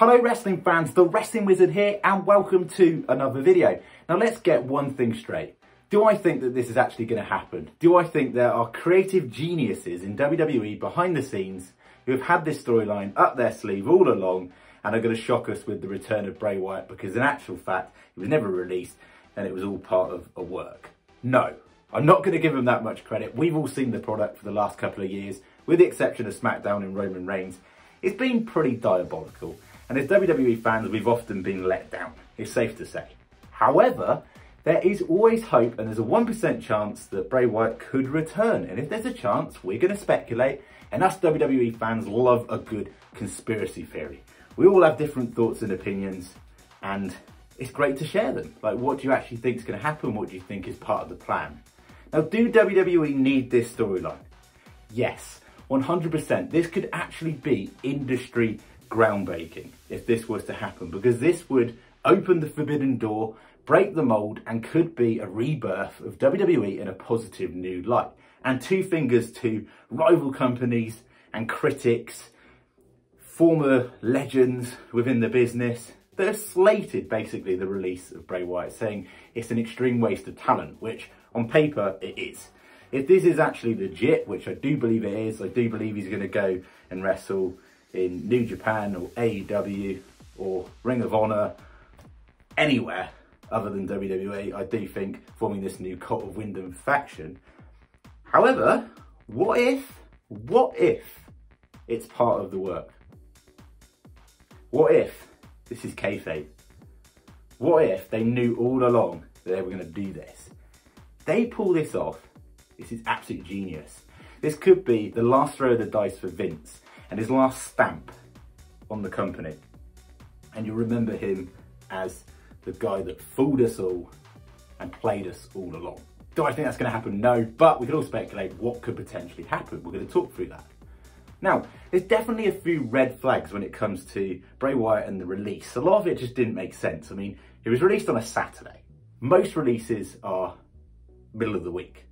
Hello wrestling fans, the Wrestling Wizard here and welcome to another video. Now let's get one thing straight. Do I think that this is actually going to happen? Do I think there are creative geniuses in WWE behind the scenes who have had this storyline up their sleeve all along and are going to shock us with the return of Bray Wyatt because in actual fact it was never released and it was all part of a work? No, I'm not going to give them that much credit. We've all seen the product for the last couple of years, with the exception of SmackDown and Roman Reigns. It's been pretty diabolical. And as WWE fans, we've often been let down, it's safe to say. However, there is always hope and there's a 1% chance that Bray Wyatt could return. And if there's a chance, we're going to speculate. And us WWE fans love a good conspiracy theory. We all have different thoughts and opinions and it's great to share them. Like, what do you actually think is going to happen? What do you think is part of the plan? Now, do WWE need this storyline? Yes, 100%. This could actually be industry groundbreaking if this was to happen, because this would open the forbidden door, break the mold, and could be a rebirth of WWE in a positive new light. And two fingers to rival companies and critics, former legends within the business that have slated basically the release of Bray Wyatt, saying it's an extreme waste of talent, which on paper it is. If this is actually legit, which I do believe it is, I do believe he's going to go and wrestle in New Japan or AEW or Ring of Honor, anywhere other than WWE, I do think, forming this new Cult of Wyndham faction. However, what if it's part of the work? What if this is kayfabe? What if they knew all along that they were going to do this? They pull this off. This is absolute genius. This could be the last throw of the dice for Vince and his last stamp on the company. And you'll remember him as the guy that fooled us all and played us all along. Do I think that's going to happen? No, but we could all speculate what could potentially happen. We're going to talk through that. Now, there's definitely a few red flags when it comes to Bray Wyatt and the release. A lot of it just didn't make sense. I mean, it was released on a Saturday. Most releases are middle of the week.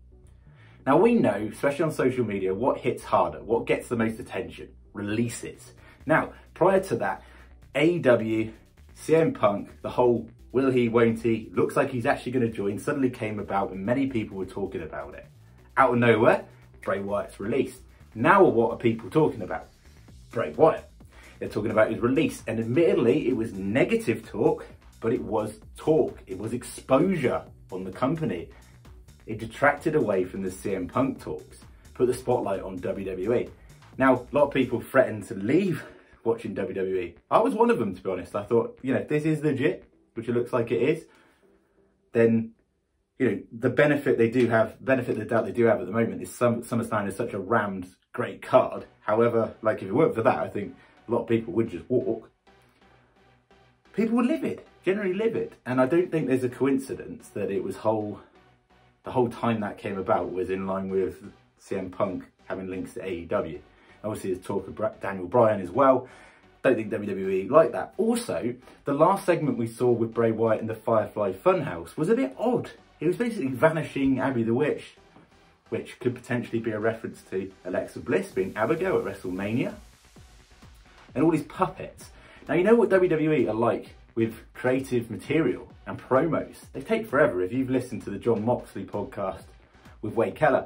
Now we know, especially on social media, what hits harder, what gets the most attention. Releases. Now, prior to that, AEW, CM Punk, the whole will he, won't he, looks like he's actually going to join, suddenly came about and many people were talking about it. Out of nowhere, Bray Wyatt's released. Now what are people talking about? Bray Wyatt. They're talking about his release, and admittedly it was negative talk, but it was talk. It was exposure on the company. It detracted away from the CM Punk talks, put the spotlight on WWE. Now, a lot of people threatened to leave watching WWE. I was one of them, to be honest. I thought, you know, if this is legit, which it looks like it is, then, you know, the benefit of the doubt they do have at the moment is SummerSlam is such a rammed, great card. However, like if it weren't for that, I think a lot of people would just walk. People were livid, generally livid. And I don't think there's a coincidence that it was the whole time that came about was in line with CM Punk having links to AEW. Obviously, there's talk of Daniel Bryan as well. Don't think WWE like that. Also, the last segment we saw with Bray Wyatt in the Firefly Funhouse was a bit odd. He was basically vanishing Abby the Witch, which could potentially be a reference to Alexa Bliss being Abigail at WrestleMania. And all these puppets. Now, you know what WWE are like with creative material and promos. They take forever. If you've listened to the John Moxley podcast with Wade Keller,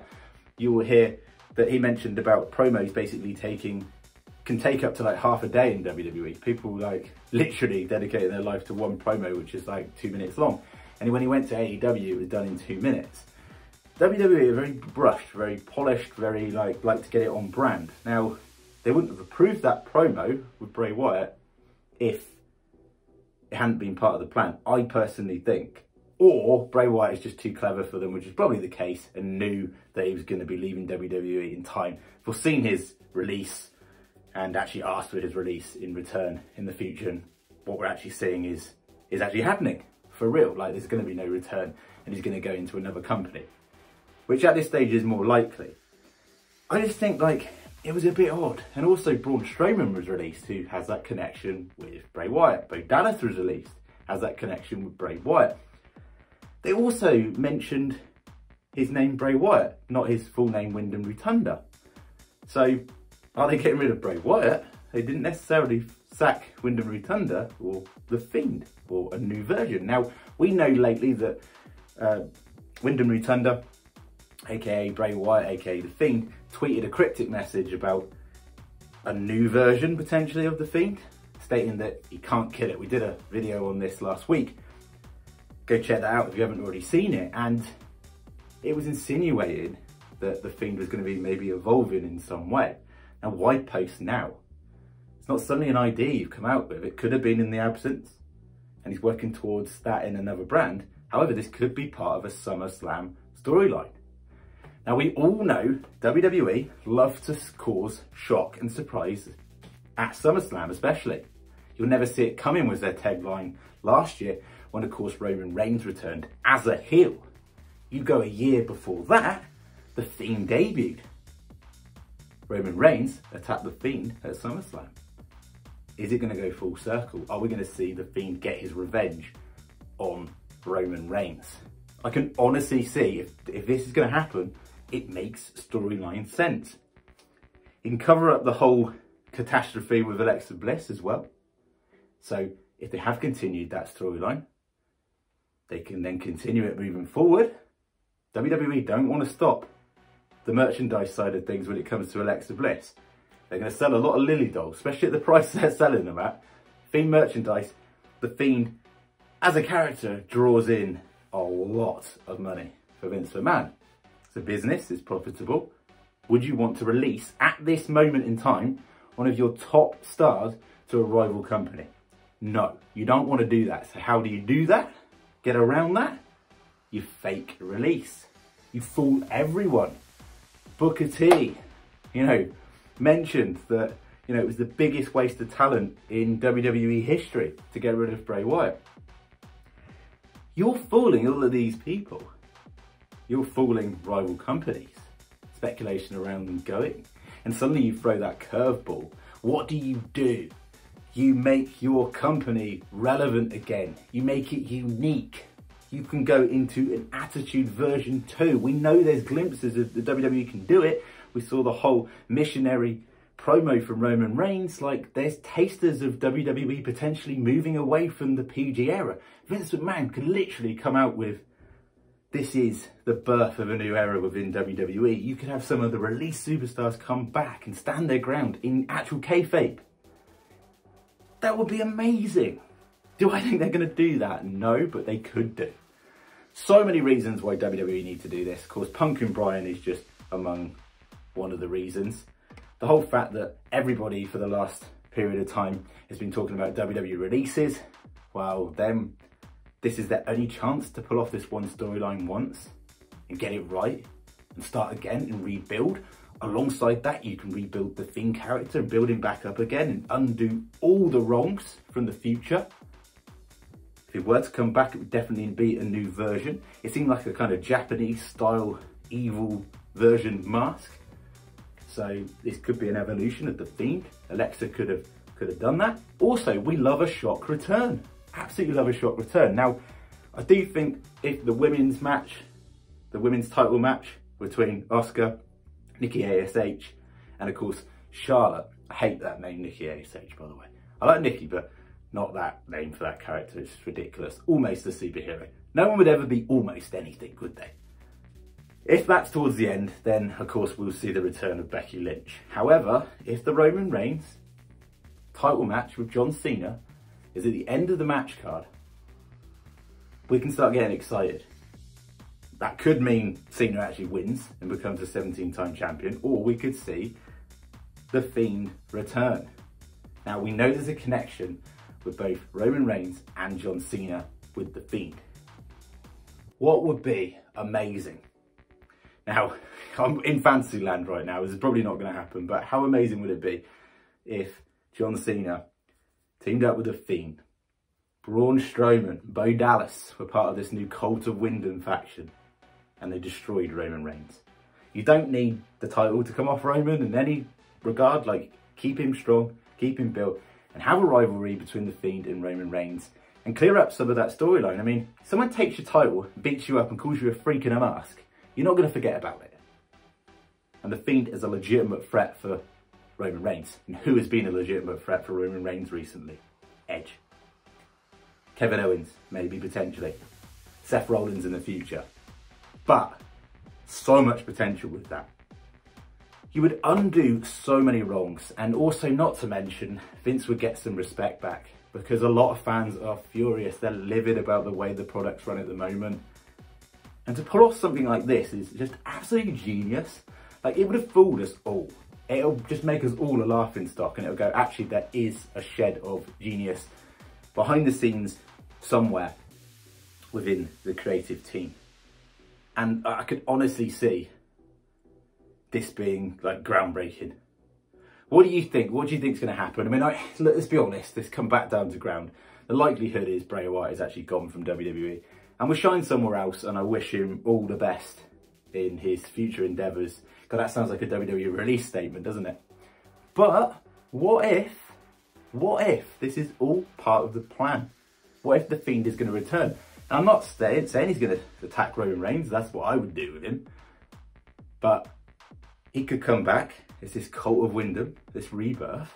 you will hear that he mentioned about promos basically can take up to like half a day in WWE. People like literally dedicating their life to one promo, which is like 2 minutes long. And when he went to AEW, it was done in 2 minutes. WWE are very brushed, very polished, very like to get it on brand. Now, they wouldn't have approved that promo with Bray Wyatt if it hadn't been part of the plan, I personally think. Or Bray Wyatt is just too clever for them, which is probably the case, and knew that he was going to be leaving WWE in time, foreseen his release, and actually asked for his release in return in the future. And what we're actually seeing is actually happening, for real. Like, there's going to be no return, and he's going to go into another company, which at this stage is more likely. I just think, like, it was a bit odd. And also Braun Strowman was released, who has that connection with Bray Wyatt. Bo Dallas was released, has that connection with Bray Wyatt. They also mentioned his name Bray Wyatt, not his full name Wyndham Rotunda. So are they getting rid of Bray Wyatt? They didn't necessarily sack Wyndham Rotunda or The Fiend or a new version. Now, we know lately that Wyndham Rotunda, aka Bray Wyatt, aka The Fiend, tweeted a cryptic message about a new version potentially of The Fiend, stating that he can't kill it. We did a video on this last week. Go check that out if you haven't already seen it. And it was insinuated that The Fiend was going to be maybe evolving in some way. Now, why post now? It's not suddenly an idea you've come out with. It could have been in the absence, and he's working towards that in another brand. However, this could be part of a SummerSlam storyline. Now, we all know WWE love to cause shock and surprise at SummerSlam especially. You'll never see it coming was their tagline last year when, of course, Roman Reigns returned as a heel. You go a year before that, The Fiend debuted. Roman Reigns attacked The Fiend at SummerSlam. Is it going to go full circle? Are we going to see The Fiend get his revenge on Roman Reigns? I can honestly see if this is going to happen, it makes storyline sense. You can cover up the whole catastrophe with Alexa Bliss as well. So if they have continued that storyline, they can then continue it moving forward. WWE don't want to stop the merchandise side of things when it comes to Alexa Bliss. They're going to sell a lot of Lily dolls, especially at the price they're selling them at. Fiend merchandise, The Fiend as a character draws in a lot of money for Vince McMahon. It's a business, it's profitable. Would you want to release, at this moment in time, one of your top stars to a rival company? No, you don't want to do that. So how do you do that? Get around that? You fake release. You fool everyone. Booker T, mentioned that, it was the biggest waste of talent in WWE history to get rid of Bray Wyatt. You're fooling all of these people. You're fooling rival companies. Speculation around them going. And suddenly you throw that curveball. What do? You make your company relevant again. You make it unique. You can go into an Attitude version 2. We know there's glimpses of the WWE can do it. We saw the whole missionary promo from Roman Reigns. Like, there's tasters of WWE potentially moving away from the PG era. Vince McMahon could literally come out with, this is the birth of a new era within WWE. You could have some of the released superstars come back and stand their ground in actual kayfabe. That would be amazing. Do I think they're going to do that? No, but they could do. So many reasons why WWE need to do this. Of course, Punk and Bryan is just among one of the reasons. The whole fact that everybody for the last period of time has been talking about WWE releases. Well, this is their only chance to pull off this one storyline once and get it right and start again and rebuild. Alongside that, you can rebuild the Fiend character and build him back up again and undo all the wrongs from the future. If it were to come back, it would definitely be a new version. It seemed like a kind of Japanese style evil version mask. So this could be an evolution of the Fiend. Alexa could have done that. Also, we love a shock return. Absolutely love a shock return. Now, I do think if the women's title match between Asuka, Nikki ASH, and of course Charlotte. I hate that name, Nikki ASH, by the way. I like Nikki, but not that name for that character. It's ridiculous. Almost a superhero. No one would ever be almost anything, would they? If that's towards the end, then of course we'll see the return of Becky Lynch. However, if the Roman Reigns title match with John Cena is at the end of the match card, we can start getting excited. That could mean Cena actually wins and becomes a 17-time champion, or we could see the Fiend return. Now, we know there's a connection with both Roman Reigns and John Cena with the Fiend. What would be amazing? Now, I'm in fantasy land right now. This is probably not going to happen, but how amazing would it be if John Cena teamed up with the Fiend, Braun Strowman, Bo Dallas were part of this new Cult of Wyndham faction, and they destroyed Roman Reigns? You don't need the title to come off Roman in any regard. Like, keep him strong, keep him built, and have a rivalry between the Fiend and Roman Reigns, and clear up some of that storyline. I mean, someone takes your title, beats you up, and calls you a freak in a mask, you're not going to forget about it. And the Fiend is a legitimate threat for Roman Reigns. And who has been a legitimate threat for Roman Reigns recently? Edge. Kevin Owens, maybe potentially. Seth Rollins in the future. But so much potential with that. You would undo so many wrongs, and also not to mention, Vince would get some respect back, because a lot of fans are furious. They're livid about the way the product's run at the moment. And to pull off something like this is just absolutely genius. Like, it would have fooled us all. It'll just make us all a laughing stock, and it'll go, actually, there is a shed of genius behind the scenes somewhere within the creative team. And I could honestly see this being like groundbreaking. What do you think? What do you think is going to happen? I mean, let's be honest, let's come back down to ground. The likelihood is Bray Wyatt is actually gone from WWE and will shine somewhere else, and I wish him all the best in his future endeavours. God, that sounds like a WWE release statement, doesn't it? But what if this is all part of the plan? What if the Fiend is going to return? And I'm not saying he's going to attack Roman Reigns. That's what I would do with him. But he could come back. It's this cult of Wyndham, this rebirth,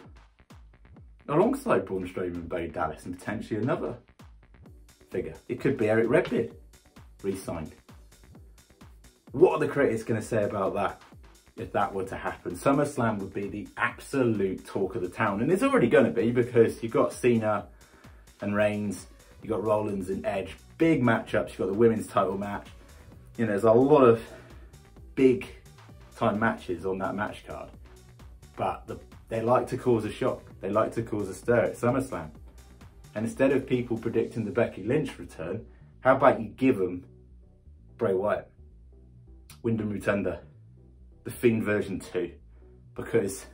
alongside Braun Strowman and Bo Dallas, and potentially another figure. It could be Eric Redbeard, re-signed. What are the critics going to say about that if that were to happen? SummerSlam would be the absolute talk of the town, and it's already going to be, because you've got Cena and Reigns, you've got Rollins and Edge, big matchups. You've got the women's title match. You know, there's a lot of big time matches on that match card, but they like to cause a shock. They like to cause a stir at SummerSlam. And instead of people predicting the Becky Lynch return, how about you give them Bray Wyatt, Wyndham Rotunda, the Fiend version 2, because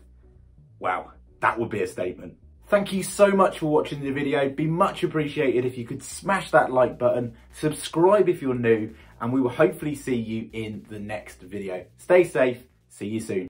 wow, that would be a statement. Thank you so much for watching the video. It'd be much appreciated if you could smash that like button, subscribe if you're new, and we will hopefully see you in the next video. Stay safe, see you soon.